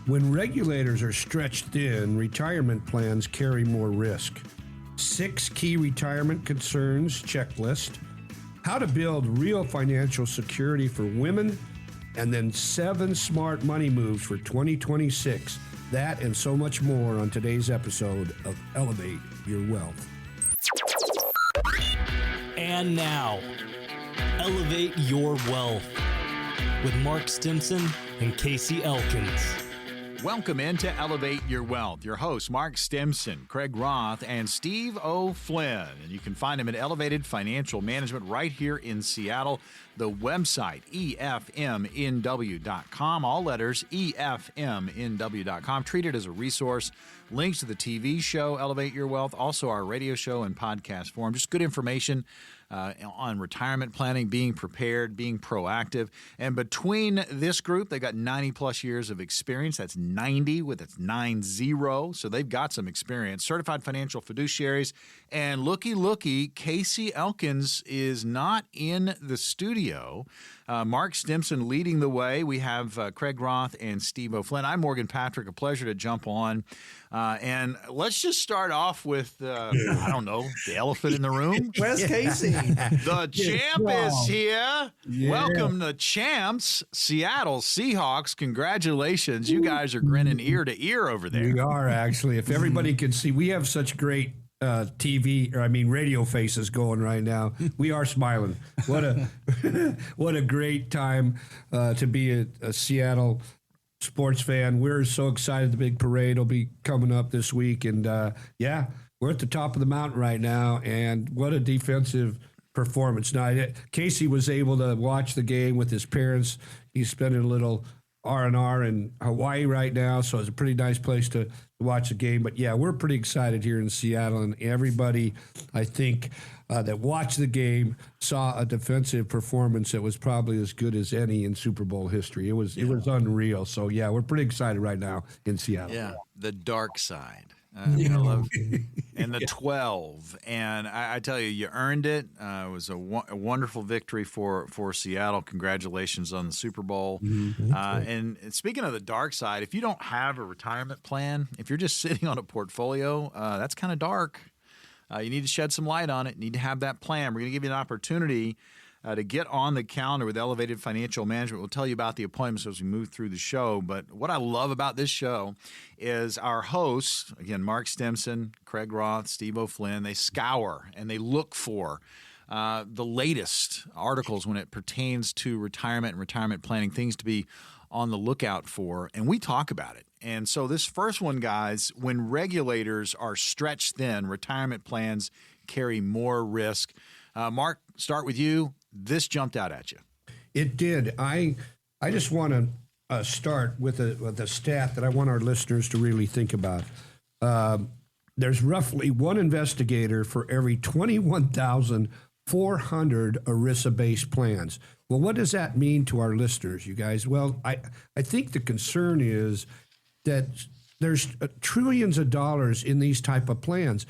When regulators are stretched thin, retirement plans carry more risk. 6 key retirement concerns checklist, how to build real financial security for women, and then 7 smart money moves for 2026. That and so much more on today's episode of Elevate Your Wealth. And now, Elevate Your Wealth with Mark Stimpson and Casey Elkins. Welcome into Elevate Your Wealth. Your hosts, Mark Stimpson, Craig Roth, and Steve O'Flynn. And you can find them at Elevated Financial Management right here in Seattle. The website, efmnw.com. All letters, efmnw.com. Treat it as a resource. Links to the TV show, Elevate Your Wealth, also our radio show and podcast form. Just good information on retirement planning, being prepared, being proactive. And between this group, they got 90-plus years of experience. That's 90 with its 90. So they've got some experience. Certified financial fiduciaries. And looky, Casey Elkins is not in the studio. Mark Stimpson leading the way. We have Craig Roth and Steve O'Flynn. I'm Morgan Patrick. A pleasure to jump on. And let's just start off with, I don't know, the elephant in the room. Where's Casey? The champ is here. Yeah. Welcome the champs, Seattle Seahawks. Congratulations. You guys are grinning ear to ear over there. We are, actually. If everybody can see, we have such great radio faces going right now. We are smiling. What a great time to be a Seattle sports fan. We're so excited. The big parade will be coming up this week. And we're at the top of the mountain right now. And what a defensive performance. Now, Casey was able to watch the game with his parents. He's spending a little R&R in Hawaii right now, so it's a pretty nice place to watch the game. But, yeah, we're pretty excited here in Seattle, and everybody, I think, that watched the game saw a defensive performance that was probably as good as any in Super Bowl history. It was unreal. So, yeah, we're pretty excited right now in Seattle. Yeah, the dark side. I love and the 12, and I tell you, you earned it. It was a wonderful victory for Seattle. Congratulations on the Super Bowl. Mm-hmm. And speaking of the dark side, if you don't have a retirement plan, if you're just sitting on a portfolio, that's kind of dark. You need to shed some light on it. You need to have that plan. We're going to give you an opportunity to get on the calendar with Elevated Financial Management. We'll tell you about the appointments as we move through the show. But what I love about this show is our hosts, again, Mark Stimpson, Craig Roth, Steve O'Flynn, they scour and they look for the latest articles when it pertains to retirement and retirement planning, things to be on the lookout for, and we talk about it. And so this first one, guys, when regulators are stretched thin, retirement plans carry more risk. Mark, start with you. This jumped out at you. It did. I just want to start with a stat that I want our listeners to really think about. There's roughly one investigator for every 21,400 ERISA-based plans. Well, what does that mean to our listeners, you guys? Well, I think the concern is that there's trillions of dollars in these type of plans.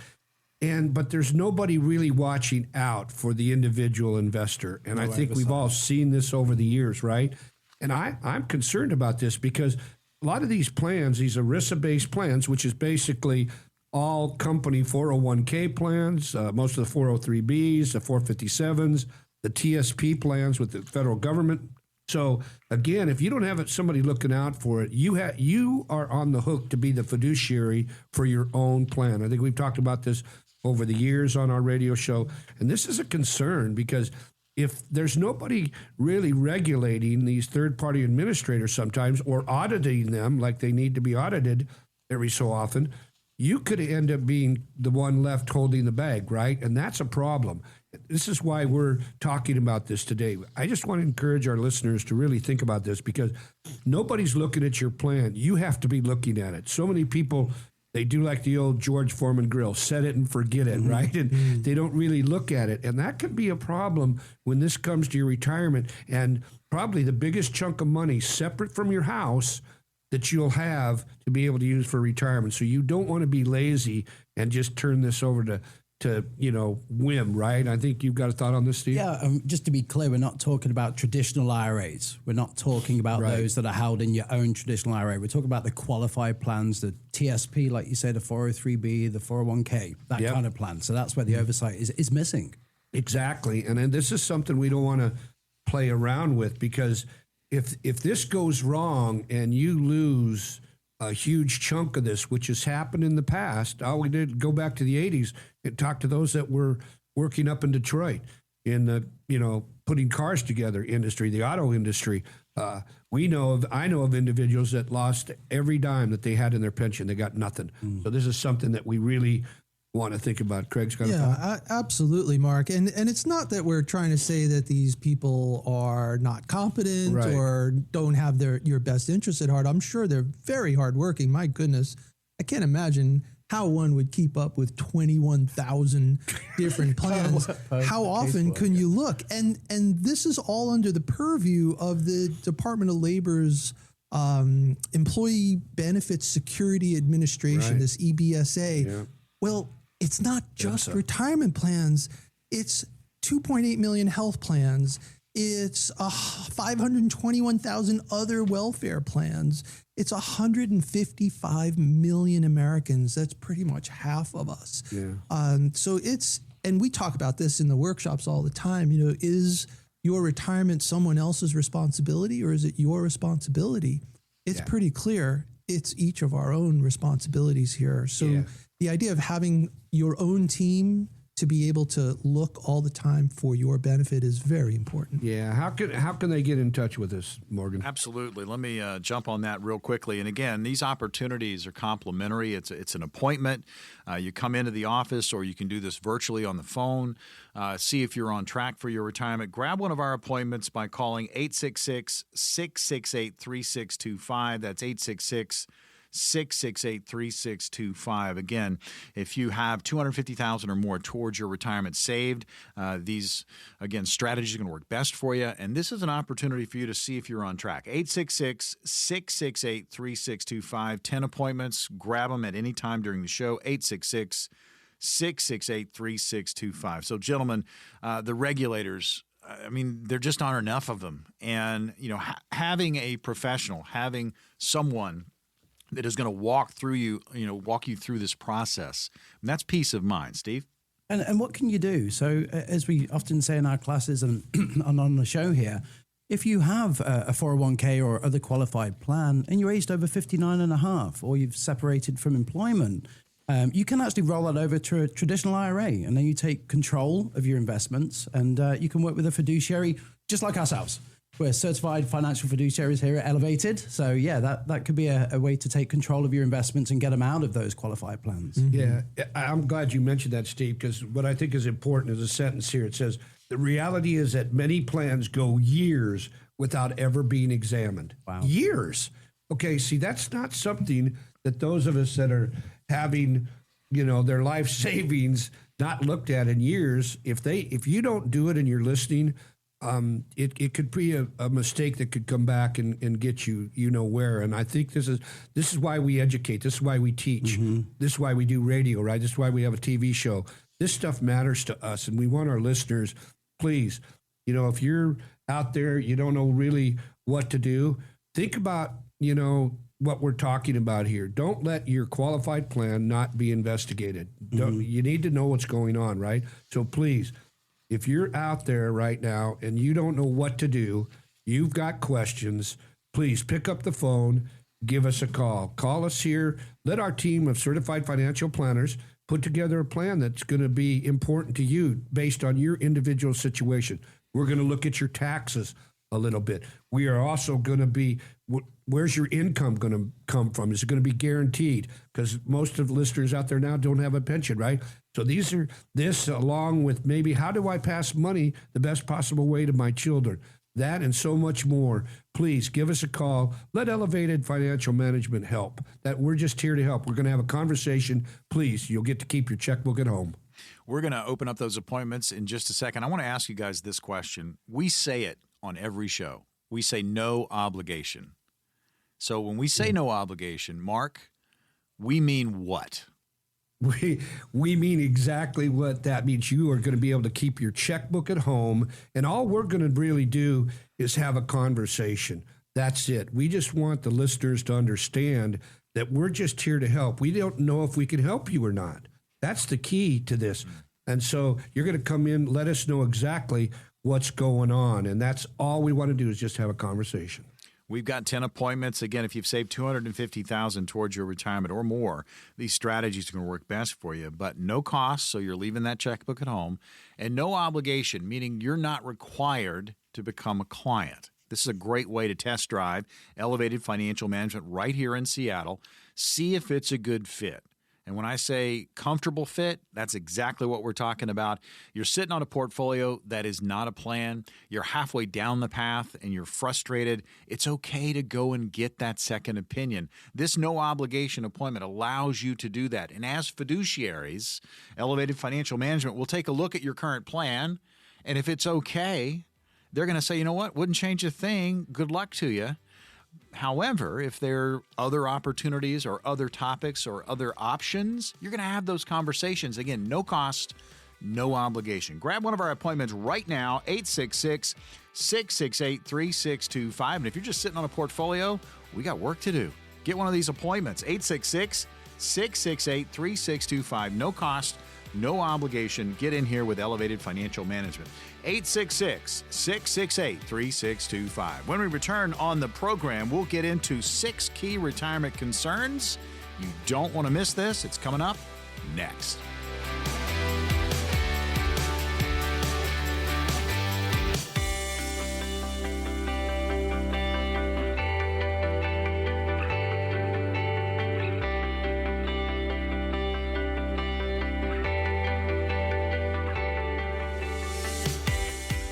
But there's nobody really watching out for the individual investor. And I think we've all seen this over the years, right? And I'm concerned about this because a lot of these plans, these ERISA-based plans, which is basically all company 401k plans, most of the 403bs, the 457s, the TSP plans with the federal government. So, again, if you don't have somebody looking out for it, you are on the hook to be the fiduciary for your own plan. I think we've talked about this over the years on our radio show. And this is a concern because if there's nobody really regulating these third-party administrators sometimes or auditing them like they need to be audited every so often, you could end up being the one left holding the bag, right? And that's a problem. This is why we're talking about this today. I just want to encourage our listeners to really think about this because nobody's looking at your plan. You have to be looking at it. So many people, they do like the old George Foreman grill, set it and forget it, right? And they don't really look at it. And that could be a problem when this comes to your retirement and probably the biggest chunk of money separate from your house that you'll have to be able to use for retirement. So you don't want to be lazy and just turn this over to whim, right? I think you've got a thought on this, Steve. Yeah, just to be clear, we're not talking about traditional IRAs. We're not talking about those that are held in your own traditional IRA. We're talking about the qualified plans, the TSP, like you say, the 403B, the 401k, that kind of plan. So that's where the oversight is missing. Exactly. And then this is something we don't want to play around with, because if this goes wrong and you lose a huge chunk of this, which has happened in the past, all we did go back to the 80s and talk to those that were working up in Detroit in the, putting cars together industry, the auto industry. I know of individuals that lost every dime that they had in their pension. They got nothing. So this is something that we really want to think about. Craig's got a thought? Absolutely, Mark. And it's not that we're trying to say that these people are not competent or don't have your best interests at heart. I'm sure they're very hardworking. My goodness, I can't imagine how one would keep up with 21,000 different plans. How often can you look? And this is all under the purview of the Department of Labor's Employee Benefits Security Administration, this EBSA. Yeah. Well, it's not just retirement plans. It's 2.8 million health plans. It's 521,000 other welfare plans. It's 155 million Americans. That's pretty much half of us. Yeah. And we talk about this in the workshops all the time. Is your retirement someone else's responsibility, or is it your responsibility? It's pretty clear. It's each of our own responsibilities here. So the idea of having your own team to be able to look all the time for your benefit is very important. Yeah. How can they get in touch with us, Morgan? Absolutely. Let me jump on that real quickly. And again, these opportunities are complimentary. It's an appointment. You come into the office, or you can do this virtually on the phone. See if you're on track for your retirement. Grab one of our appointments by calling 866-668-3625. That's 866-668-3625. Again, if you have $250,000 or more towards your retirement saved, these, again, strategies are going to work best for you. And this is an opportunity for you to see if you're on track. 866-668-3625. 10 appointments. Grab them at any time during the show. 866-668-3625. So, gentlemen, the regulators, there just aren't enough of them. And, having a professional, having someone that is going to walk you through this process, and that's peace of mind. Steve? And what can you do? So as we often say in our classes and on the show here, if you have a 401k or other qualified plan and you're aged over 59 and a half, or you've separated from employment, you can actually roll that over to a traditional IRA, and then you take control of your investments, and you can work with a fiduciary just like ourselves. We're certified financial fiduciaries here at Elevated. So, that could be a way to take control of your investments and get them out of those qualified plans. Mm-hmm. Yeah, I'm glad you mentioned that, Steve, because what I think is important is a sentence here. It says, the reality is that many plans go years without ever being examined. Wow. Years. Okay, see, that's not something that those of us that are having, their life savings not looked at in years, if you don't do it and you're listening, it could be a mistake that could come back and get you where. And I think this is why we educate. This is why we teach. Mm-hmm. This is why we do radio, right? This is why we have a TV show. This stuff matters to us, and we want our listeners, please, if you're out there, you don't know really what to do, think about, what we're talking about here. Don't let your qualified plan not be investigated. Mm-hmm. You need to know what's going on, right? So please, if you're out there right now and you don't know what to do, you've got questions, please pick up the phone, give us a call. Call us here. Let our team of certified financial planners put together a plan that's going to be important to you based on your individual situation. We're going to look at your taxes a little bit. We are also going to be, where's your income going to come from? Is it going to be guaranteed? Because most of the listeners out there now don't have a pension, right? So this along with maybe how do I pass money the best possible way to my children? That and so much more. Please give us a call. Let Elevated Financial Management help. That we're just here to help. We're going to have a conversation. Please, you'll get to keep your checkbook at home. We're going to open up those appointments in just a second. I want to ask you guys this question. We say it on every show. We say no obligation. So when we say no obligation, Mark, we mean what? We mean exactly what that means. You are going to be able to keep your checkbook at home, and all we're going to really do is have a conversation. That's it. We just want the listeners to understand that we're just here to help. We don't know if we can help you or not. That's the key to this. And so you're going to come in, let us know exactly what's going on, and that's all we want to do is just have a conversation. We've got 10 appointments. Again, if you've saved $250,000 towards your retirement or more, these strategies are going to work best for you, but no cost, so you're leaving that checkbook at home, and no obligation, meaning you're not required to become a client. This is a great way to test drive Elevated Financial Management right here in Seattle. See if it's a good fit. And when I say comfortable fit, that's exactly what we're talking about. You're sitting on a portfolio that is not a plan. You're halfway down the path and you're frustrated. It's okay to go and get that second opinion. This no obligation appointment allows you to do that. And as fiduciaries, Elevated Financial Management will take a look at your current plan. And if it's okay, they're going to say, you know what, wouldn't change a thing. Good luck to you. However, if there are other opportunities or other topics or other options, you're going to have those conversations. Again, no cost, no obligation. Grab one of our appointments right now, 866-668-3625. And if you're just sitting on a portfolio, we got work to do. Get one of these appointments, 866-668-3625. No cost, no obligation. Get in here with Elevated Financial Management. 866-668-3625. When we return on the program, we'll get into 6 key retirement concerns. You don't want to miss this. It's coming up next.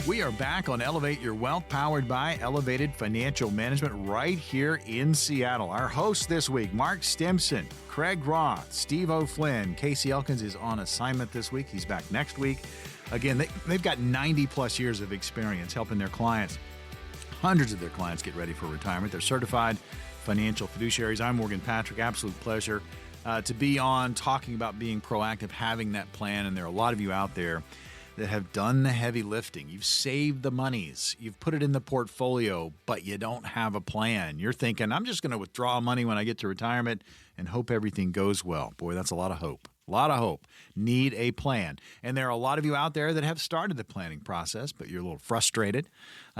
We are back on Elevate Your Wealth, powered by Elevated Financial Management right here in Seattle. Our hosts this week, Mark Stimpson, Craig Roth, Steve O'Flynn. Casey Elkins is on assignment this week. He's back next week. Again, they've got 90-plus years of experience helping their clients, hundreds of their clients, get ready for retirement. They're certified financial fiduciaries. I'm Morgan Patrick. Absolute pleasure to be on, talking about being proactive, having that plan. And there are a lot of you out there that have done the heavy lifting. You've saved the monies. You've put it in the portfolio, but you don't have a plan. You're thinking, I'm just going to withdraw money when I get to retirement and hope everything goes well. Boy, that's a lot of hope. A lot of hope. Need a plan. And there are a lot of you out there that have started the planning process, but you're a little frustrated.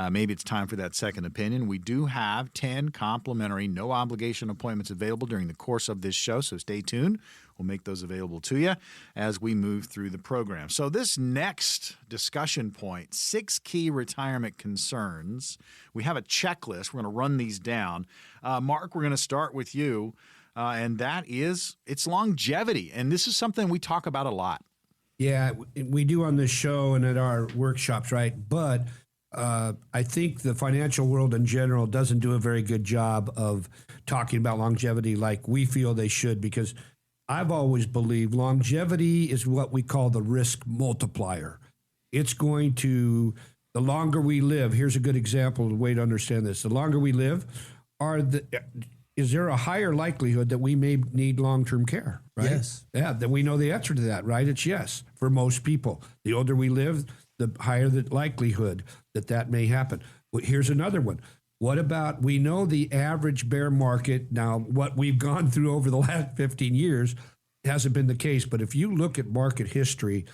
Maybe it's time for that second opinion. We do have 10 complimentary, no obligation appointments available during the course of this show, so stay tuned. We'll make those available to you as we move through the program. So this next discussion point, 6 key retirement concerns. We have a checklist. We're going to run these down. Mark, we're going to start with you. And that is, it's longevity. And this is something we talk about a lot. Yeah, we do on this show and at our workshops, right? But I think the financial world in general doesn't do a very good job of talking about longevity like we feel they should, because I've always believed longevity is what we call the risk multiplier. It's going to, the longer we live, here's a good example, the way to understand this. The longer we live, is there a higher likelihood that we may need long-term care, right? Yes. Yeah, then we know the answer to that, right? It's yes, for most people. The older we live, the higher the likelihood that that may happen. Well, here's another one. What about, we know the average bear market, now what we've gone through over the last 15 years hasn't been the case, but if you look at market history,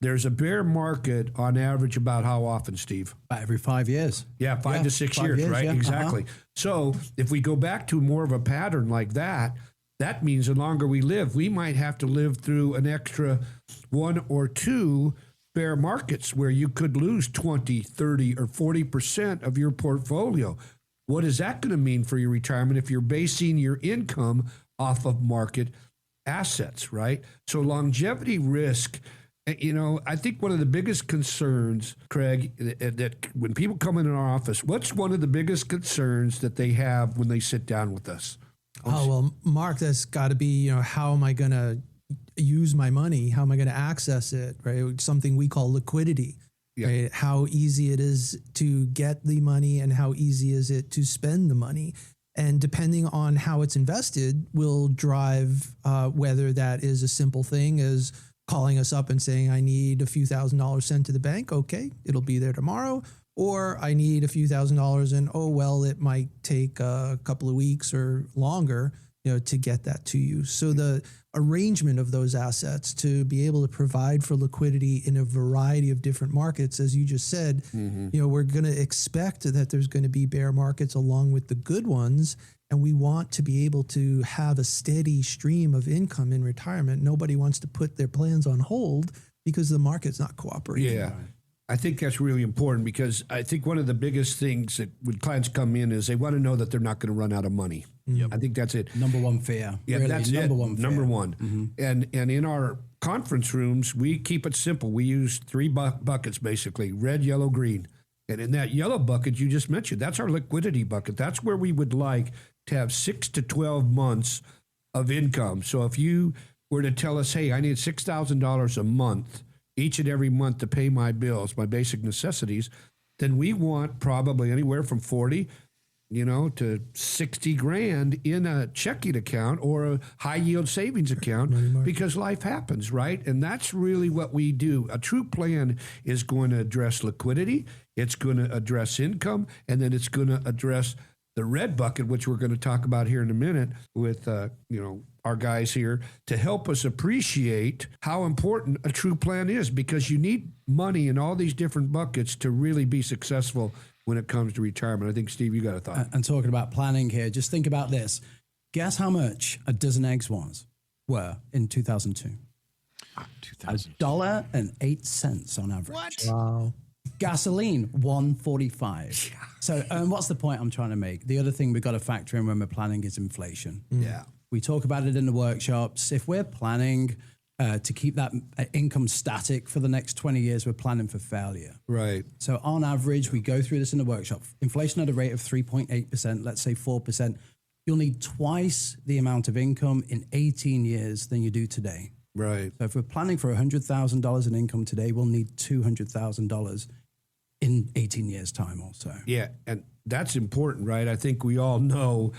there's a bear market on average about how often, Steve? About every 5 years. Yeah, 5 to 6 years, right? Yeah. Exactly. So if we go back to more of a pattern like that, that means the longer we live, we might have to live through an extra 1 or 2 bear markets where you could lose 20, 30, or 40% of your portfolio. What is that going to mean for your retirement if you're basing your income off of market assets, right? So longevity risk, you know, I think one of the biggest concerns, Craig, that when people come in our office, what's one of the biggest concerns that they have when they sit down with us? Oh, well, Mark, that's got to be, how am I going to use my money? How am I going to access it, right? Something we call liquidity, right? How easy it is to get the money and how easy is it to spend the money. And depending on how it's invested will drive whether that is a simple thing as calling us up and saying, I need a few $1,000s sent to the bank. Okay, it'll be there tomorrow. Or I need a few $1,000s and, oh, well, it might take a couple of weeks or longer, to get that to you. So the arrangement of those assets to be able to provide for liquidity in a variety of different markets, as you just said, we're going to expect that there's going to be bear markets along with the good ones. And we want to be able to have a steady stream of income in retirement. Nobody wants to put their plans on hold because the market's not cooperating. Yeah. I think that's really important because I think one of the biggest things that when clients come in is they want to know that they're not going to run out of money. I think that's it. Number one fear. Yeah, really, that's number it. one fear. Number one. And in our conference rooms, we keep it simple. We use three buckets, basically, red, yellow, green. And in that yellow bucket you just mentioned, that's our liquidity bucket. That's where we would like to have 6 to 12 months of income. So if you were to tell us, hey, I need $6,000 a month, each and every month to pay my bills, my basic necessities, then we want probably anywhere from 40, to 60 grand in a checking account or a high yield savings account because life happens, right? And that's really what we do. A true plan is going to address liquidity, it's going to address income, and then it's going to address the red bucket, which we're going to talk about here in a minute with, our guys here to help us appreciate how important a true plan is because you need money in all these different buckets to really be successful when it comes to retirement. I think, Steve, you got a thought. And talking about planning here, just think about this. Guess how much a dozen eggs were in 2002? $1.08 on average. What? Wow. Gasoline, $1.45. So, what's the point I'm trying to make? The other thing we've got to factor in when we're planning is inflation. Yeah. We talk about it in the workshops. If we're planning to keep that income static for the next 20 years, we're planning for failure. Right. So on average, we go through this in the workshop. Inflation at a rate of 3.8%, let's say 4%. You'll need twice the amount of income in 18 years than you do today. Right. So if we're planning for $100,000 in income today, we'll need $200,000 in 18 years' time also. Yeah, and that's important, right? I think we all know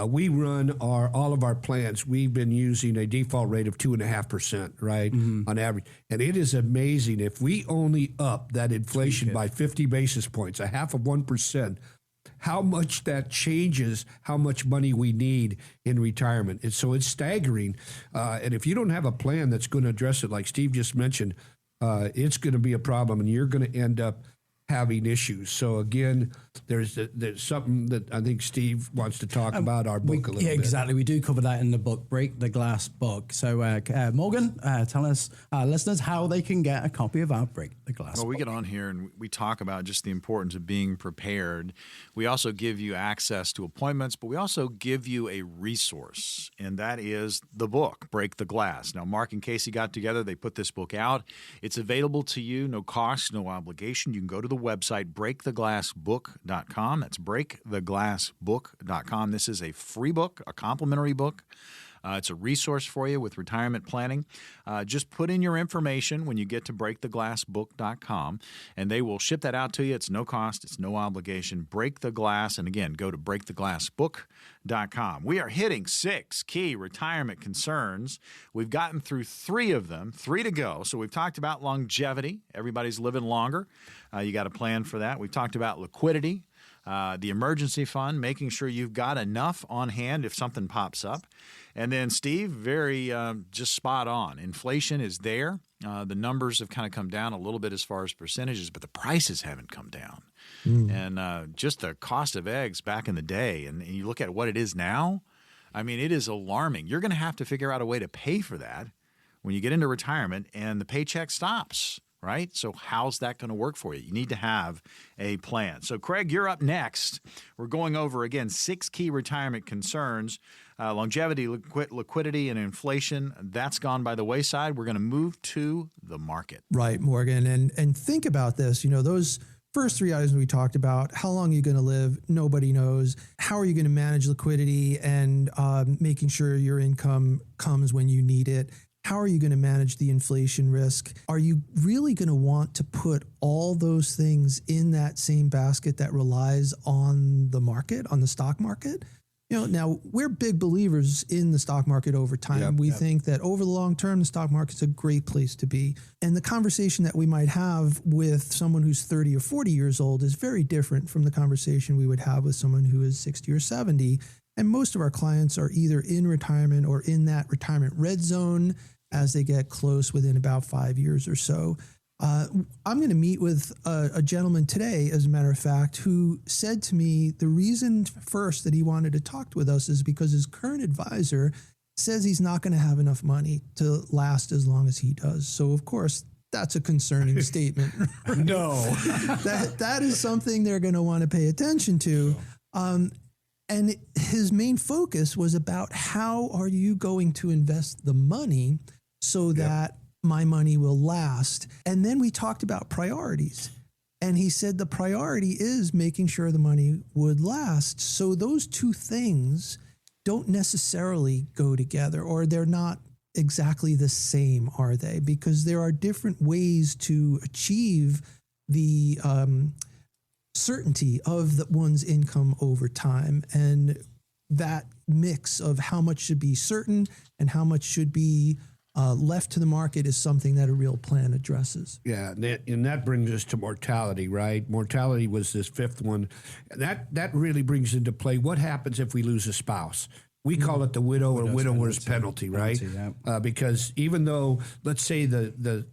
we run all of our plans. We've been using a default rate of 2.5%, right, on average. And it is amazing if we only up that inflation by 50 basis points, 0.5%, how much that changes how much money we need in retirement. And so it's staggering. And if you don't have a plan that's going to address it, like Steve just mentioned, it's going to be a problem, and you're going to end up having issues. So again, there's something that I think Steve wants to talk about our book a little bit. Yeah, exactly. We do cover that in the book, Break the Glass book. So Morgan, tell us, listeners, how they can get a copy of our Break the Glass book. Well, we get on here and we talk about just the importance of being prepared. We also give you access to appointments, but we also give you a resource, and that is the book, Break the Glass. Now, Mark and Casey got together. They put this book out. It's available to you, no cost, no obligation. You can go to the website, breaktheglassbook.com. That's breaktheglassbook.com. This is a free book, a complimentary book. It's a resource for you with retirement planning. Just put in your information when you get to breaktheglassbook.com, and they will ship that out to you. It's no cost. It's no obligation. Break the Glass. And again, go to breaktheglassbook.com. We are hitting 6 key retirement concerns. We've gotten through 3 of them, 3 to go. So we've talked about longevity. Everybody's living longer. You got a plan for that. We've talked about liquidity. The emergency fund, making sure you've got enough on hand if something pops up. And then, Steve, very just spot on. Inflation is there. The numbers have kind of come down a little bit as far as percentages, but the prices haven't come down. And just the cost of eggs back in the day, and you look at what it is now, I mean, it is alarming. You're going to have to figure out a way to pay for that when you get into retirement and the paycheck stops. Right? So how's that going to work for you? You need to have a plan. So, Craig, you're up next. We're going over, again, 6 key retirement concerns. Longevity, liquidity, and inflation. That's gone by the wayside. We're going to move to the market. Right, Morgan. And think about this. Those first 3 items we talked about, how long are you going to live? Nobody knows. How are you going to manage liquidity and making sure your income comes when you need it? How are you going to manage the inflation risk? Are you really going to want to put all those things in that same basket that relies on the market, on the stock market? Now we're big believers in the stock market over time. We think that over the long term, the stock market's a great place to be. And the conversation that we might have with someone who's 30 or 40 years old is very different from the conversation we would have with someone who is 60 or 70. And most of our clients are either in retirement or in that retirement red zone as they get close within about 5 years or so. I'm going to meet with a gentleman today, as a matter of fact, who said to me the reason first that he wanted to talk with us is because his current advisor says he's not going to have enough money to last as long as he does. So, of course, that's a concerning statement. Right? No. that is something they're going to want to pay attention to. And his main focus was about how are you going to invest the money so that my money will last. And then we talked about priorities. And he said the priority is making sure the money would last. So those two things don't necessarily go together, or they're not exactly the same, are they? Because there are different ways to achieve the certainty of one's income over time. And that mix of how much should be certain and how much should be left to the market is something that a real plan addresses. Yeah, and that brings us to mortality, right? Mortality was this fifth one. That really brings into play what happens if we lose a spouse. We call it the widow or widower's penalty, right? Because even though, let's say the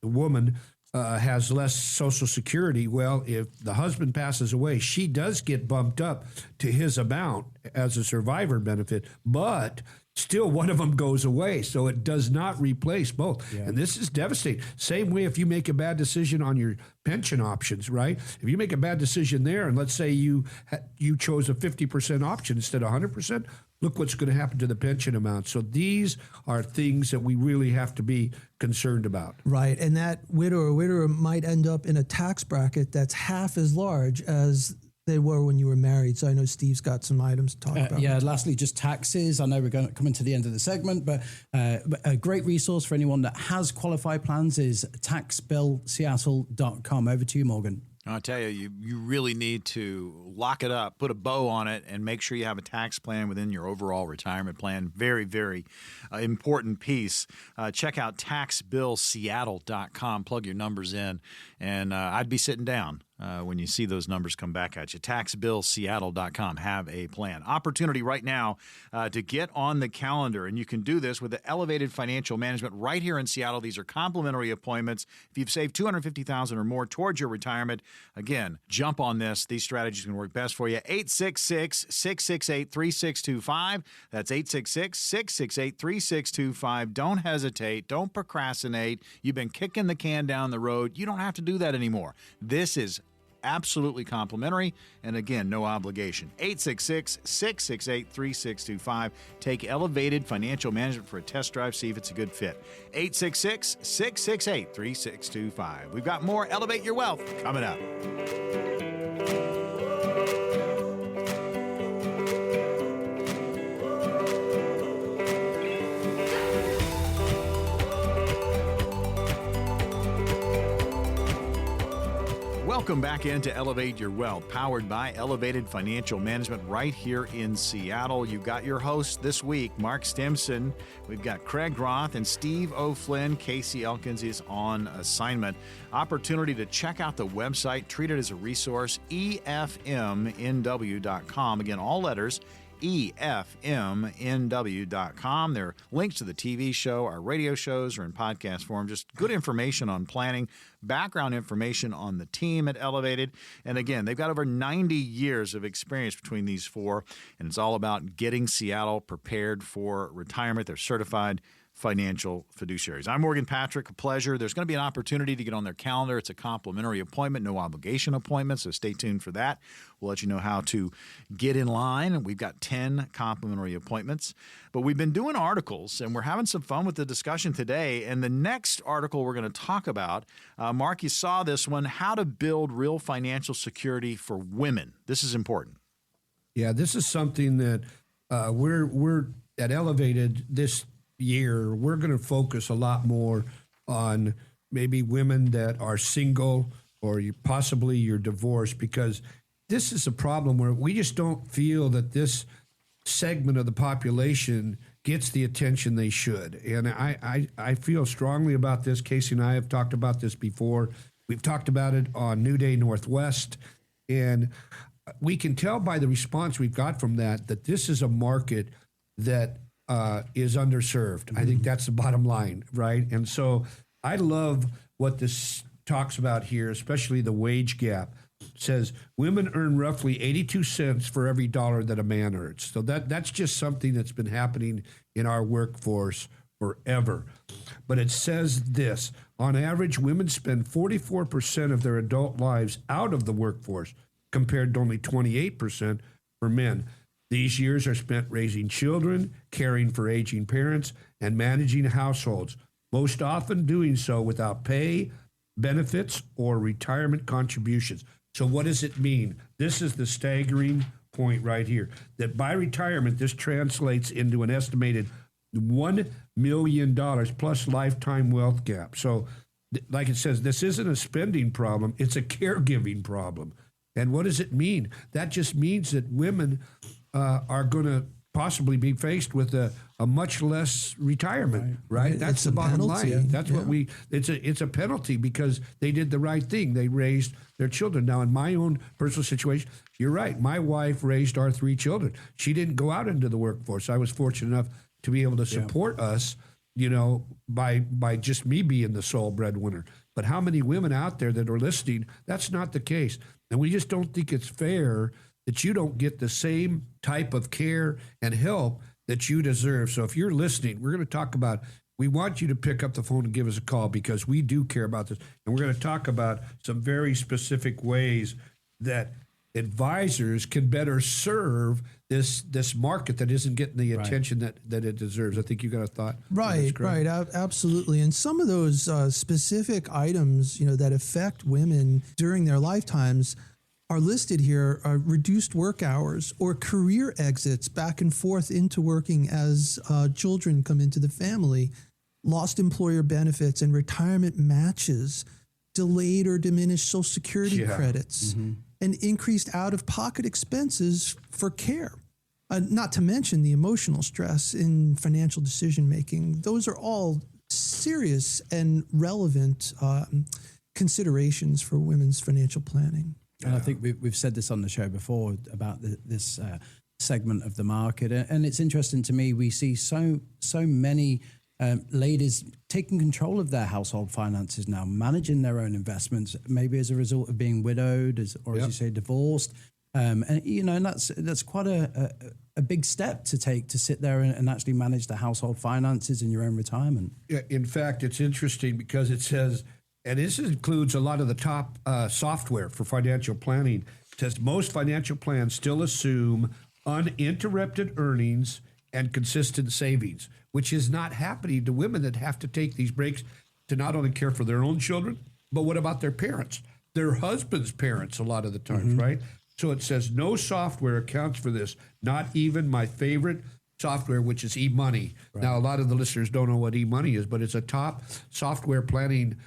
woman has less Social Security, well, if the husband passes away, she does get bumped up to his amount as a survivor benefit, but still one of them goes away. So it does not replace both. Yeah. And this is devastating. Same way if you make a bad decision on your pension options, right? If you make a bad decision there, and let's say you chose a 50% option instead of 100%, look what's going to happen to the pension amount. So these are things that we really have to be concerned about. Right. And that widow or widower might end up in a tax bracket that's half as large as they were when you were married. So I know Steve's got some items to talk about. Yeah, lastly, just taxes. I know we're coming to the end of the segment, but a great resource for anyone that has qualified plans is taxbillseattle.com. Over to you, Morgan. I'll tell you, you really need to lock it up, put a bow on it, and make sure you have a tax plan within your overall retirement plan. Very, very important piece. Check out taxbillseattle.com. Plug your numbers in, and I'd be sitting down when you see those numbers come back at you. Taxbillseattle.com. Have a plan. Opportunity right now to get on the calendar, and you can do this with the Elevated Financial Management right here in Seattle. These are complimentary appointments. If you've saved $250,000 or more towards your retirement, again, jump on this. These strategies can work best for you. 866-668-3625. That's 866-668-3625. Don't hesitate. Don't procrastinate. You've been kicking the can down the road. You don't have to do that anymore. This is absolutely complimentary, and again, no obligation. 866-668-3625. Take Elevated Financial Management for a test drive, see if it's a good fit. 866-668-3625. We've got more Elevate Your Wealth coming up. Welcome back into Elevate Your Wealth, powered by Elevated Financial Management right here in Seattle. You've got your hosts this week, Mark Stimpson. We've got Craig Roth and Steve O'Flynn. Casey Elkins is on assignment. Opportunity to check out the website, treat it as a resource, efmnw.com. Again, all letters, efmnw.com. There are links to the TV show. Our radio shows are in podcast form. Just good information on planning, background information on the team at Elevated. And again, they've got over 90 years of experience between these four, and it's all about getting Seattle prepared for retirement. They're certified financial fiduciaries. I'm Morgan Patrick. A pleasure. There's going to be an opportunity to get on their calendar. It's a complimentary appointment, no obligation appointment, so stay tuned for that. We'll let you know how to get in line. We've got 10 complimentary appointments. But we've been doing articles, and we're having some fun with the discussion today. And the next article we're going to talk about, Mark, you saw this one, How to Build Real Financial Security for Women. This is important. Yeah, this is something that we're at Elevated this year. We're going to focus a lot more on maybe women that are single or possibly you're divorced, because this is a problem where we just don't feel that this segment of the population gets the attention they should. And I feel strongly about this. Casey and I have talked about this before. We've talked about it on New Day Northwest. And we can tell by the response we've got from that this is a market that is underserved. I think that's the bottom line, right? And so I love what this talks about here, especially the wage gap. It says women earn roughly 82 cents for every dollar that a man earns. So that's just something that's been happening in our workforce forever. But it says this: on average, women spend 44% of their adult lives out of the workforce, compared to only 28% for men. These years are spent raising children, caring for aging parents, and managing households, most often doing so without pay, benefits, or retirement contributions. So what does it mean? This is the staggering point right here, that by retirement, this translates into an estimated $1 million plus lifetime wealth gap. So like it says, this isn't a spending problem, it's a caregiving problem. And what does it mean? That just means that women are going to possibly be faced with a much less retirement, right? That's It's the a bottom penalty. line. That's what it's a penalty because they did the right thing. They raised their children. Now, in my own personal situation, you're right. My wife raised our 3 children. She didn't go out into the workforce. I was fortunate enough to be able to support us, by just me being the sole breadwinner. But how many women out there that are listening, that's not the case. And we just don't think it's fair that you don't get the same type of care and help that you deserve. So if you're listening, we're going to talk about, we want you to pick up the phone and give us a call because we do care about this. And we're going to talk about some very specific ways that advisors can better serve this market that isn't getting the attention that it deserves. I think you got a thought. Right. Absolutely. And some of those specific items, that affect women during their lifetimes are listed here: reduced work hours or career exits back and forth into working as children come into the family, lost employer benefits and retirement matches, delayed or diminished Social Security credits, and increased out-of-pocket expenses for care. Not to mention the emotional stress in financial decision-making. Those are all serious and relevant considerations for women's financial planning. And I think we've said this on the show before about this segment of the market. And it's interesting to me, we see so many ladies taking control of their household finances now, managing their own investments, maybe as a result of being widowed, as you say, divorced. And that's quite a big step to take, to sit there and actually manage the household finances in your own retirement. Yeah, in fact, it's interesting because it says, and this includes a lot of the top software for financial planning, it says most financial plans still assume uninterrupted earnings and consistent savings, which is not happening to women that have to take these breaks to not only care for their own children, but what about their parents, their husband's parents a lot of the times, right? So it says no software accounts for this, not even my favorite software, which is eMoney. Right. Now, a lot of the listeners don't know what eMoney is, but it's a top software planning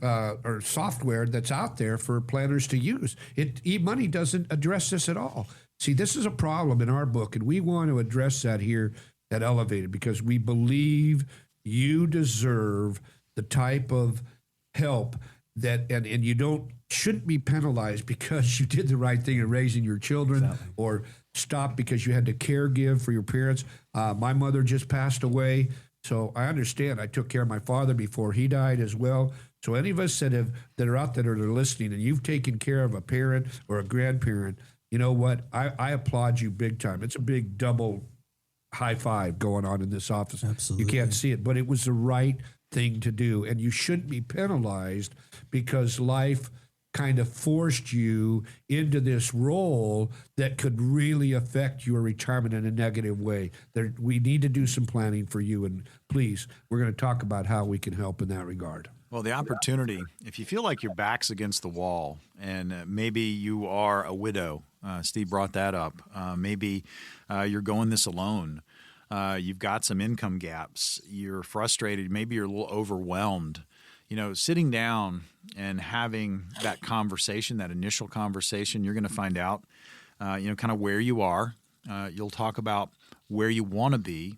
or software that's out there for planners to use. eMoney doesn't address this at all. See, this is a problem in our book, and we want to address that here at Elevated because we believe you deserve the type of help that, and you shouldn't be penalized because you did the right thing in raising your children or stop because you had to caregive for your parents. My mother just passed away, so I understand. I took care of my father before he died as well. So any of us that are out there that are listening and you've taken care of a parent or a grandparent, you know what? I applaud you big time. It's a big double high five going on in this office. Absolutely. You can't see it, but it was the right thing to do. And you shouldn't be penalized because life kind of forced you into this role that could really affect your retirement in a negative way. We need to do some planning for you. And please, we're going to talk about how we can help in that regard. Well, the opportunity, if you feel like your back's against the wall and maybe you are a widow, Steve brought that up. Maybe you're going this alone. You've got some income gaps. You're frustrated. Maybe you're a little overwhelmed. Sitting down and having that conversation, that initial conversation, you're going to find out, kind of where you are, You'll talk about where you want to be,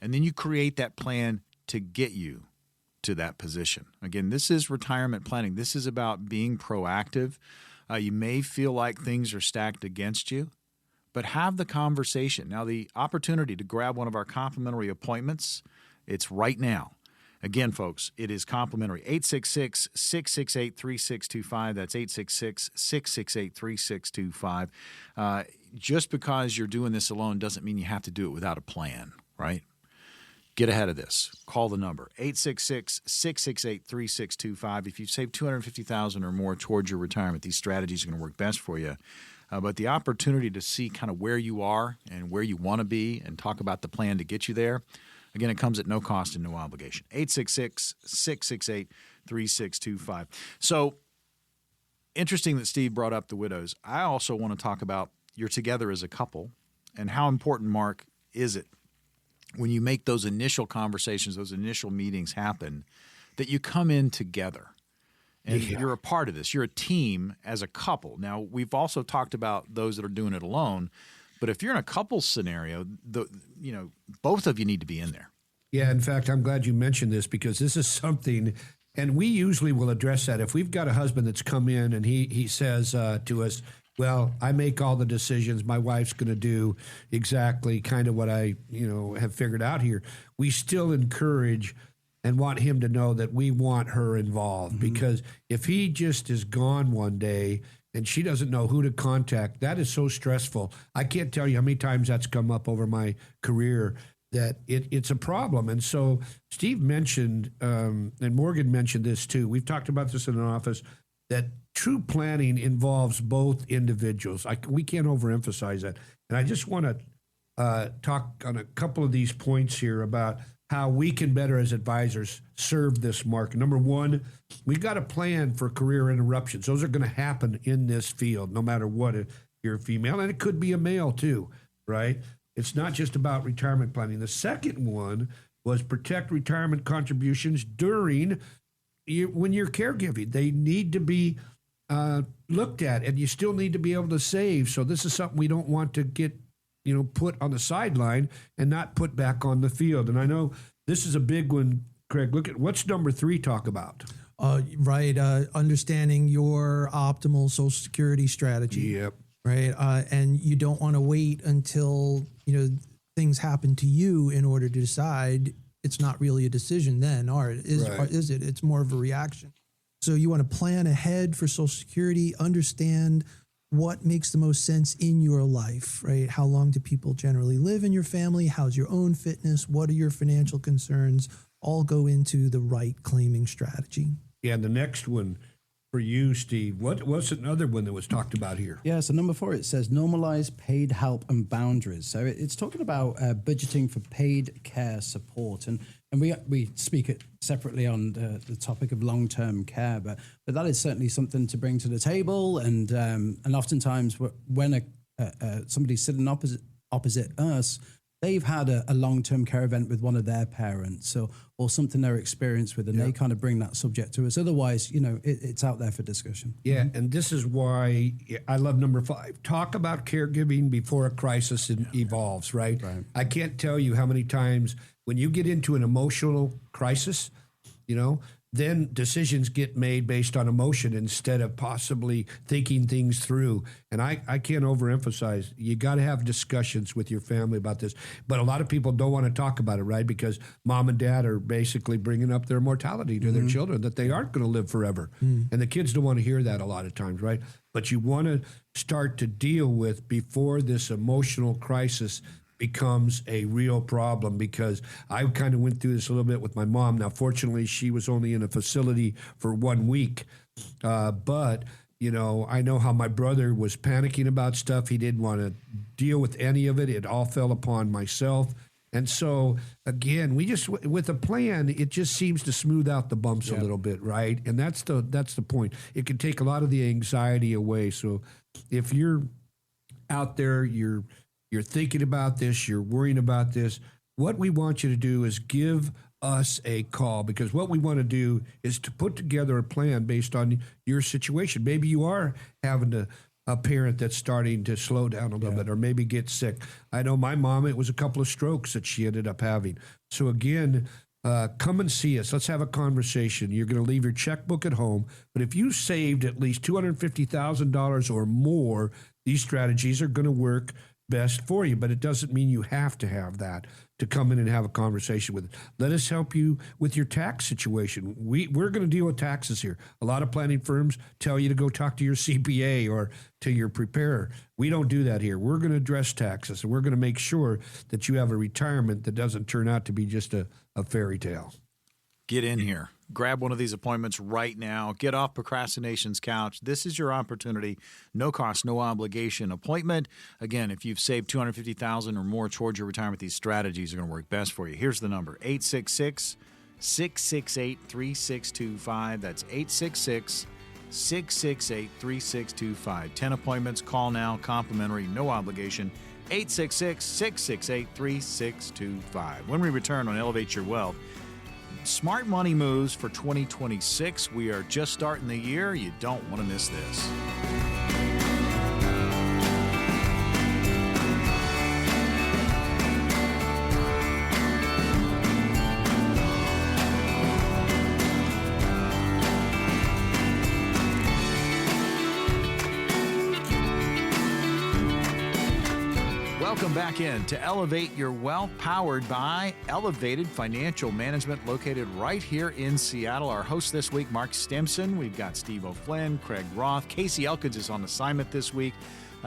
and then you create that plan to get you to that position. Again, this is retirement planning. This is about being proactive. You may feel like things are stacked against you, but have the conversation. Now, the opportunity to grab one of our complimentary appointments, it's right now. Again, folks, it is complimentary. 866-668-3625. That's 866-668-3625. Just because you're doing this alone doesn't mean you have to do it without a plan, right? Get ahead of this. Call the number, 866-668-3625. If you've saved $250,000 or more towards your retirement, these strategies are going to work best for you. But the opportunity to see kind of where you are and where you want to be and talk about the plan to get you there, again, it comes at no cost and no obligation. 866-668-3625. So interesting that Steve brought up the widows. I also want to talk about you're together as a couple and how important, Mark, is it when you make those initial conversations, those initial meetings happen, that you come in together. And you're a part of this. You're a team as a couple. Now, we've also talked about those that are doing it alone. But if you're in a couple scenario, both of you need to be in there. Yeah, in fact, I'm glad you mentioned this because this is something, and we usually will address that. If we've got a husband that's come in and he says to us, well, I make all the decisions. My wife's going to do exactly kind of what I have figured out here. We still encourage and want him to know that we want her involved, because if he just is gone one day and she doesn't know who to contact, that is so stressful. I can't tell you how many times that's come up over my career, that it's a problem. And so Steve mentioned, and Morgan mentioned this too, we've talked about this in an office, that true planning involves both individuals. We can't overemphasize that. And I just want to talk on a couple of these points here about how we can better as advisors serve this market. Number one, we've got a plan for career interruptions. Those are going to happen in this field, no matter what, if you're a female, and it could be a male too, right? It's not just about retirement planning. The second one was protect retirement contributions when you're caregiving. They need to be looked at, and you still need to be able to save. So this is something we don't want to get put on the sideline and not put back on the field. And I know this is a big one, Craig. Look at what's number 3 talk about. Right. Understanding your optimal Social Security strategy. Yep. Right. And you don't want to wait until, things happen to you in order to decide. It's not really a decision then, or is it? It's more of a reaction. So you want to plan ahead for Social Security, understand what makes the most sense in your life, right? How long do people generally live in your family? How's your own fitness? What are your financial concerns? All go into the right claiming strategy. Yeah, and the next one for you, Steve, what's another one that was talked about here? Yeah, so number 4, it says normalize paid help and boundaries. So it's talking about budgeting for paid care support. And we speak it separately on the topic of long-term care, but that is certainly something to bring to the table. And oftentimes when somebody's sitting opposite us, they've had a long-term care event with one of their parents or something they're experienced with, and they kind of bring that subject to us. Otherwise, it's out there for discussion. Yeah, and this is why I love number 5. Talk about caregiving before a crisis evolves, right? I can't tell you how many times when you get into an emotional crisis, then decisions get made based on emotion instead of possibly thinking things through. And I can't overemphasize, you got to have discussions with your family about this. But a lot of people don't want to talk about it, right? Because mom and dad are basically bringing up their mortality to their children, that they aren't going to live forever. And the kids don't want to hear that a lot of times, right? But you want to start to deal with before this emotional crisis becomes a real problem, because I kind of went through this a little bit with my mom. Now, fortunately, she was only in a facility for 1 week. But, I know how my brother was panicking about stuff. He didn't want to deal with any of it. It all fell upon myself. And so, again, with a plan, it just seems to smooth out the bumps a little bit, right? And that's the point. It can take a lot of the anxiety away. So if you're out there, you're thinking about this, you're worrying about this, what we want you to do is give us a call, because what we want to do is to put together a plan based on your situation. Maybe you are having to a parent that's starting to slow down a little bit or maybe get sick. I know my mom, it was a couple of strokes that she ended up having. So again, come and see us. Let's have a conversation. You're going to leave your checkbook at home, but if you saved at least $250,000 or more, these strategies are going to work best for you, but it doesn't mean you have to have that to come in and have a conversation with it. Let us help you with your tax situation. We're going to deal with taxes here. A lot of planning firms tell you to go talk to your CPA or to your preparer. We don't do that here. We're going to address taxes, and we're going to make sure that you have a retirement that doesn't turn out to be just a fairy tale. Get in here. Grab one of these appointments right now. Get off procrastination's couch. This is your opportunity. No cost, no obligation appointment. Again, if you've saved $250,000 or more towards your retirement, these strategies are going to work best for you. Here's the number, 866-668-3625. That's 866-668-3625. 10 appointments. Call now. Complimentary. No obligation. 866-668-3625. When we return on Elevate Your Wealth, smart money moves for 2026. We are just starting the year. You don't want to miss this. Welcome back in to Elevate Your Wealth, powered by Elevated Financial Management, located right here in Seattle. Our host this week, Mark Stimpson. We've got Steve O'Flynn, Craig Roth. Casey Elkins is on assignment this week.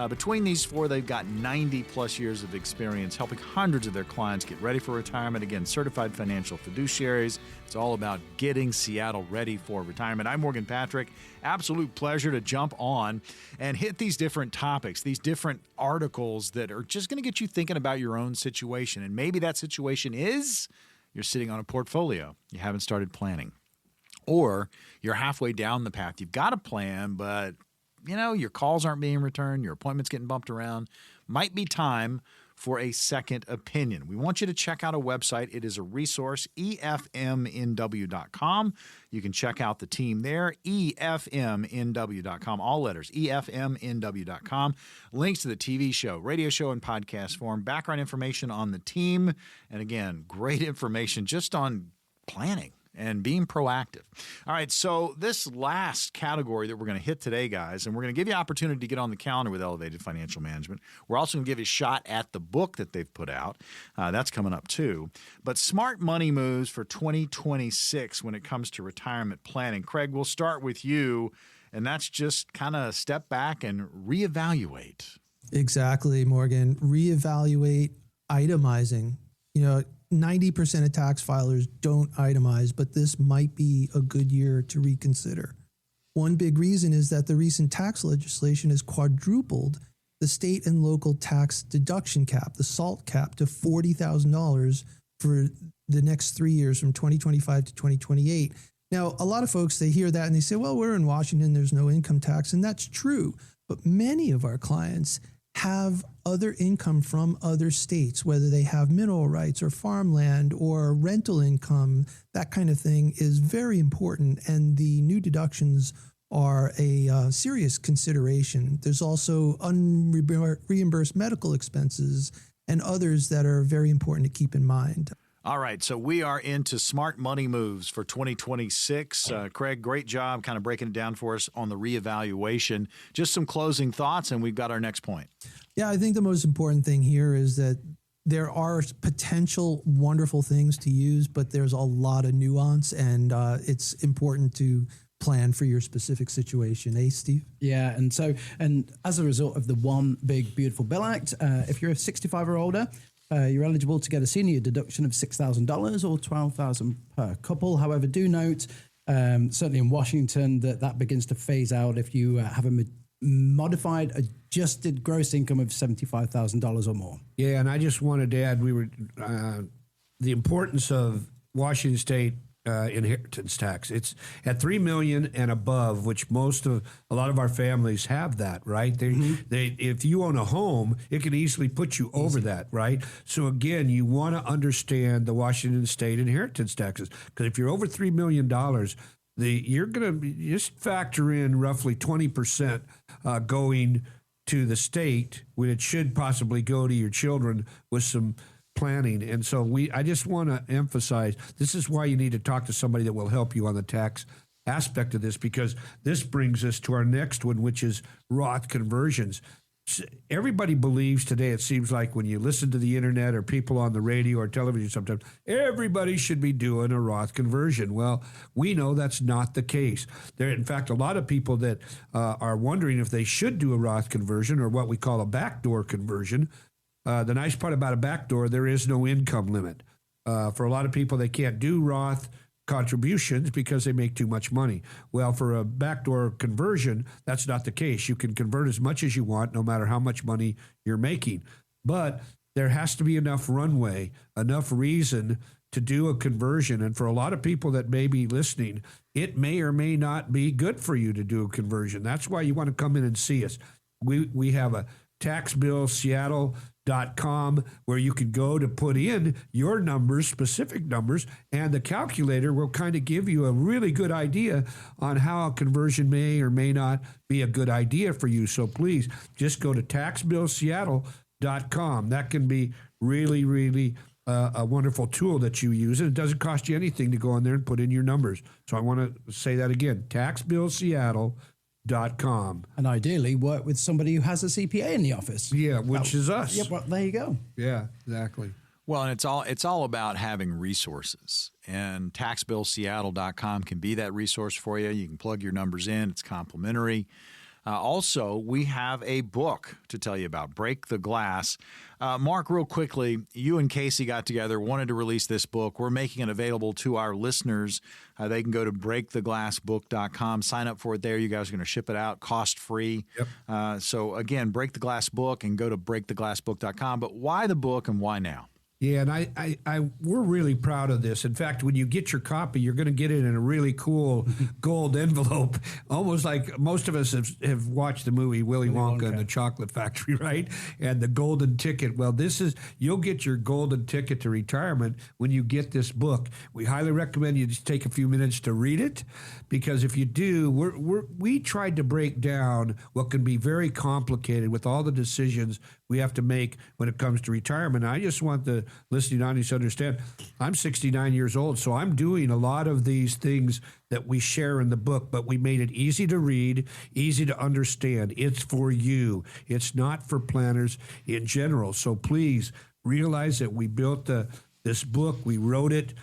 Between these four, they've got 90-plus years of experience helping hundreds of their clients get ready for retirement. Again, certified financial fiduciaries. It's all about getting Seattle ready for retirement. I'm Morgan Patrick. Absolute pleasure to jump on and hit these different topics, these different articles that are just going to get you thinking about your own situation. And maybe that situation is you're sitting on a portfolio. You haven't started planning. Or you're halfway down the path. You've got a plan, but your calls aren't being returned, your appointment's getting bumped around. Might be time for a second opinion. We want you to check out a website. It is a resource, efmnw.com. You can check out the team there, efmnw.com, all letters, efmnw.com. Links to the TV show, radio show, and podcast form, background information on the team, and again, great information just on planning and being proactive. All right, so this last category that we're going to hit today, guys, and we're going to give you an opportunity to get on the calendar with Elevated Financial Management. We're also going to give you a shot at the book that they've put out. That's coming up too. But smart money moves for 2026 when it comes to retirement planning. Craig, we'll start with you, and that's just kind of step back and reevaluate. Exactly, Morgan. Reevaluate, itemizing. 90% of tax filers don't itemize, but this might be a good year to reconsider. One big reason is that the recent tax legislation has quadrupled the state and local tax deduction cap, the SALT cap, to $40,000 for the next 3 years from 2025 to 2028. Now, a lot of folks, they hear that and they say, well, we're in Washington, there's no income tax, and that's true. But many of our clients have other income from other states, whether they have mineral rights or farmland or rental income. That kind of thing is very important, and the new deductions are a serious consideration. There's also unreimbursed medical expenses and others that are very important to keep in mind. All right, so we are into smart money moves for 2026. Craig, great job kind of breaking it down for us on the reevaluation. Just some closing thoughts, and we've got our next point. Yeah, I think the most important thing here is that there are potential wonderful things to use, but there's a lot of nuance, and it's important to plan for your specific situation. Eh, Steve? Yeah, and as a result of the One Big Beautiful Bill Act, if you're 65 or older, you're eligible to get a senior deduction of $6,000 or $12,000 per couple. However, do note, certainly in Washington, that begins to phase out if you have a modified adjusted gross income of $75,000 or more. Yeah, and I just wanted to add, the importance of Washington State inheritance tax. It's at $3 million and above, which a lot of our families have that, right? If you own a home, it can easily put you over that, right? So again, you want to understand the Washington State inheritance taxes, because if you're over $3 million, you're going to just factor in roughly 20% going to the state when it should possibly go to your children with some planning. And so I just want to emphasize, this is why you need to talk to somebody that will help you on the tax aspect of this, because this brings us to our next one, which is Roth conversions. Everybody believes today, it seems like when you listen to the internet or people on the radio or television sometimes, everybody should be doing a Roth conversion. Well, we know that's not the case. There, in fact, a lot of people that are wondering if they should do a Roth conversion or what we call a backdoor conversion. The nice part about a backdoor, there is no income limit. For a lot of people, they can't do Roth contributions because they make too much money. Well, for a backdoor conversion, that's not the case. You can convert as much as you want, no matter how much money you're making. But there has to be enough runway, enough reason to do a conversion. And for a lot of people that may be listening, it may or may not be good for you to do a conversion. That's why you want to come in and see us. We have a taxbillseattle.com where you can go to put in your numbers, specific numbers, and the calculator will kind of give you a really good idea on how a conversion may or may not be a good idea for you. So please just go to taxbillseattle.com. That can be really, really a wonderful tool that you use, and it doesn't cost you anything to go in there and put in your numbers. So I want to say that again, taxbillseattle.com. And ideally work with somebody who has a CPA in the office. Yeah, which is us. Yeah, well, there you go. Yeah, exactly. Well, and it's all about having resources, and taxbillseattle.com can be that resource for you. You can plug your numbers in. It's complimentary. Also, we have a book to tell you about, Break the Glass. Mark, real quickly, you and Casey got together, wanted to release this book. We're making it available to our listeners. They can go to breaktheglassbook.com, sign up for it there. You guys are going to ship it out cost-free. Yep. So, again, Break the Glass Book and go to breaktheglassbook.com. But why the book and why now? Yeah, and we're really proud of this. In fact, when you get your copy, you're going to get it in a really cool gold envelope, almost like most of us have watched the movie Willy Wonka and the Chocolate Factory, right? And the golden ticket. Well, you'll get your golden ticket to retirement when you get this book. We highly recommend you just take a few minutes to read it, because if you do, we tried to break down what can be very complicated with all the decisions we have to make when it comes to retirement. I just want the listening audience to understand, I'm 69 years old, so I'm doing a lot of these things that we share in the book, but we made it easy to read, easy to understand. It's for you. It's not for planners in general. So please realize that we built this book, we wrote it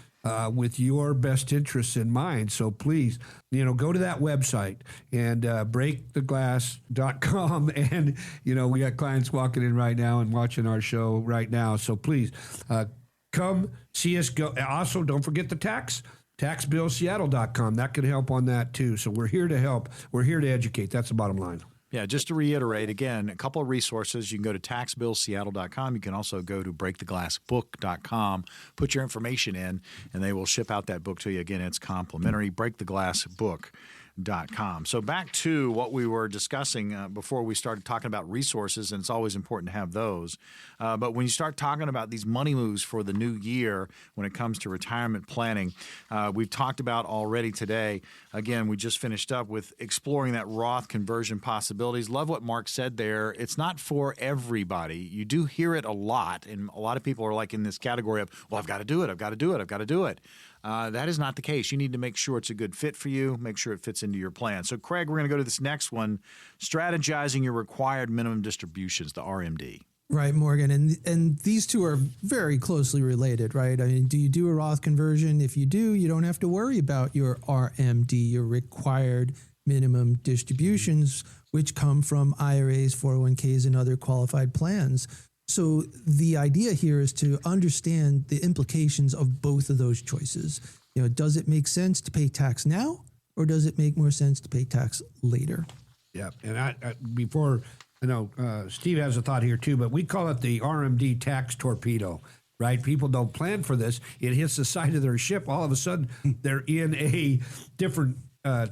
with your best interests in mind. So please, go to that website and breaktheglass.com. And, we got clients walking in right now and watching our show right now. So please come see us. Go. Also, don't forget the taxbillseattle.com. That can help on that too. So we're here to help. We're here to educate. That's the bottom line. Yeah, just to reiterate, again, a couple of resources. You can go to taxbillseattle.com. You can also go to breaktheglassbook.com, put your information in, and they will ship out that book to you. Again, it's complimentary, breaktheglassbook.com. So back to what we were discussing before we started talking about resources, and it's always important to have those. But when you start talking about these money moves for the new year when it comes to retirement planning, we've talked about already today. Again, we just finished up with exploring that Roth conversion possibilities. Love what Mark said there. It's not for everybody. You do hear it a lot, and a lot of people are like in this category of, well, I've got to do it. I've got to do it. I've got to do it. That is not the case. You need to make sure it's a good fit for you, make sure it fits into your plan. So, Craig, we're going to go to this next one, strategizing your required minimum distributions, the RMD. Right, Morgan. And these two are very closely related, right? I mean, do you do a Roth conversion? If you do, you don't have to worry about your RMD, your required minimum distributions, which come from IRAs, 401ks, and other qualified plans. So the idea here is to understand the implications of both of those choices. Does it make sense to pay tax now, or does it make more sense to pay tax later? Yeah, and before, Steve has a thought here too, but we call it the RMD tax torpedo, right? People don't plan for this. It hits the side of their ship. All of a sudden, they're in a different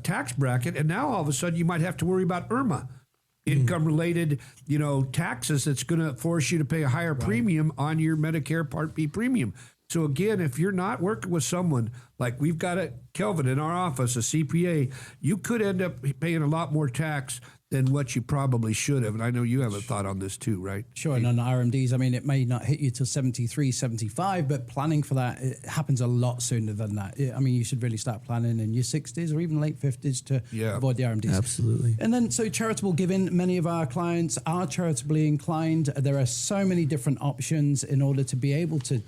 tax bracket, and now all of a sudden you might have to worry about IRMA. Income-related, taxes that's going to force you to pay a higher premium on your Medicare Part B premium. So again, if you're not working with someone like we've got Kelvin in our office, a CPA, you could end up paying a lot more tax than what you probably should have. And I know you have a thought on this too, right? Sure. And on RMDs, I mean, it may not hit you till 73, 75, but planning for that, it happens a lot sooner than that. I mean, you should really start planning in your 60s or even late 50s to avoid the RMDs. Absolutely. And then, so charitable giving, many of our clients are charitably inclined. There are so many different options in order to be able to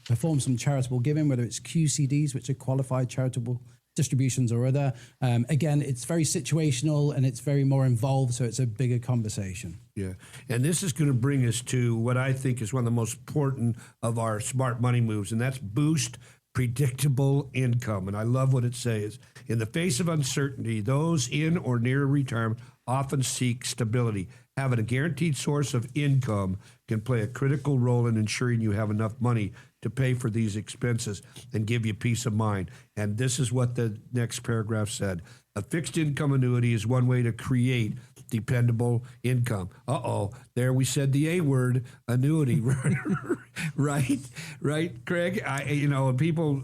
perform some charitable giving, whether it's QCDs, which are qualified charitable distributions or other. Again, it's very situational and it's very more involved, so it's a bigger conversation. Yeah, and this is going to bring us to what I think is one of the most important of our smart money moves, and that's boost predictable income. And I love what it says. In the face of uncertainty, those in or near retirement often seek stability. Having a guaranteed source of income can play a critical role in ensuring you have enough money to pay for these expenses and give you peace of mind. And this is what the next paragraph said. A fixed income annuity is one way to create dependable income. There we said the A word, annuity, right, Craig? People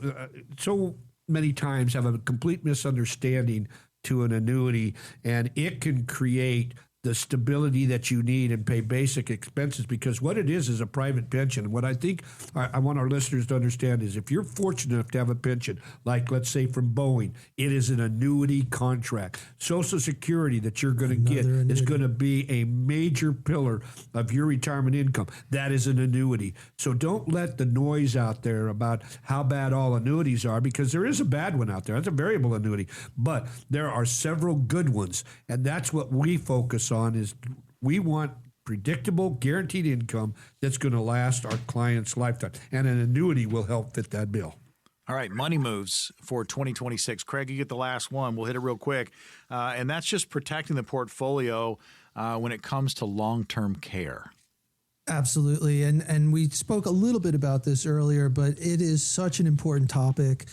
so many times have a complete misunderstanding to an annuity, and it can create the stability that you need and pay basic expenses, because what it is a private pension. And what I think I want our listeners to understand is if you're fortunate enough to have a pension, like let's say from Boeing, it is an annuity contract. Social Security that you're going to get is going to be a major pillar of your retirement income. That is an annuity. So don't let the noise out there about how bad all annuities are, because there is a bad one out there. That's a variable annuity. But there are several good ones. And that's what we focus on, is we want predictable, guaranteed income that's going to last our client's lifetime. And an annuity will help fit that bill. All right, money moves for 2026. Craig, you get the last one. We'll hit it real quick. And that's just protecting the portfolio when it comes to long-term care. Absolutely. And we spoke a little bit about this earlier, but it is such an important topic.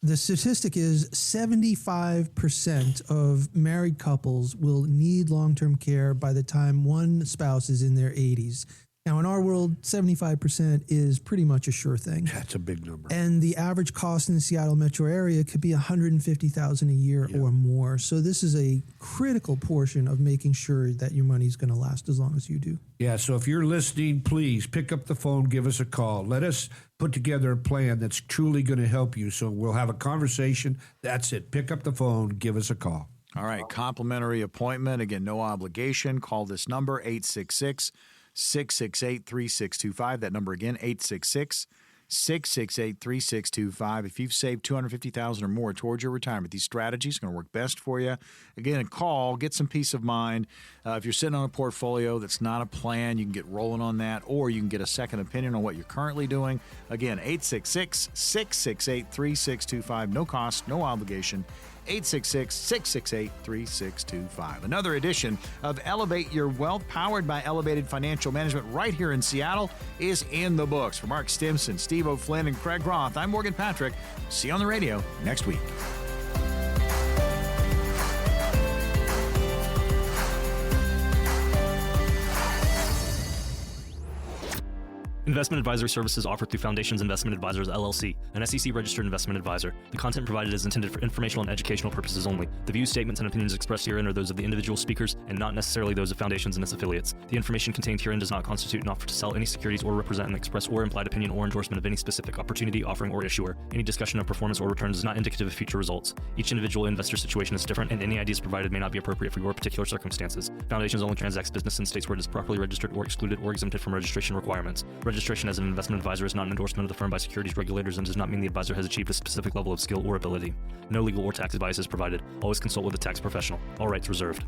The statistic is 75% of married couples will need long-term care by the time one spouse is in their 80s. Now, in our world, 75% is pretty much a sure thing. That's a big number. And the average cost in the Seattle metro area could be $150,000 a year or more. So this is a critical portion of making sure that your money is going to last as long as you do. Yeah, so if you're listening, please pick up the phone, give us a call. Let us put together a plan that's truly going to help you. So we'll have a conversation. That's it. Pick up the phone, give us a call. All right, complimentary appointment. Again, no obligation. Call this number, 866-668-3625. That number again, 866-668-3625. If you've saved $250,000 or more towards your retirement, these strategies are going to work best for you. Again, a call, get some peace of mind. If you're sitting on a portfolio that's not a plan, you can get rolling on that, or you can get a second opinion on what you're currently doing. Again, 866-668-3625. No cost, no obligation. 866-668-3625. Another edition of Elevate Your Wealth, powered by Elevated Financial Management right here in Seattle, is in the books. For Mark Stimpson, Steve O'Flynn, and Craig Roth, I'm Morgan Patrick. See you on the radio next week. Investment advisory services offered through Foundations Investment Advisors, LLC, an SEC-registered investment advisor. The content provided is intended for informational and educational purposes only. The views, statements, and opinions expressed herein are those of the individual speakers and not necessarily those of Foundations and its affiliates. The information contained herein does not constitute an offer to sell any securities or represent an express or implied opinion or endorsement of any specific opportunity, offering, or issuer. Any discussion of performance or returns is not indicative of future results. Each individual investor situation is different, and any ideas provided may not be appropriate for your particular circumstances. Foundations only transacts business in states where it is properly registered or excluded or exempted from registration requirements. Registration as an investment advisor is not an endorsement of the firm by securities regulators and does not mean the advisor has achieved a specific level of skill or ability. No legal or tax advice is provided. Always consult with a tax professional. All rights reserved.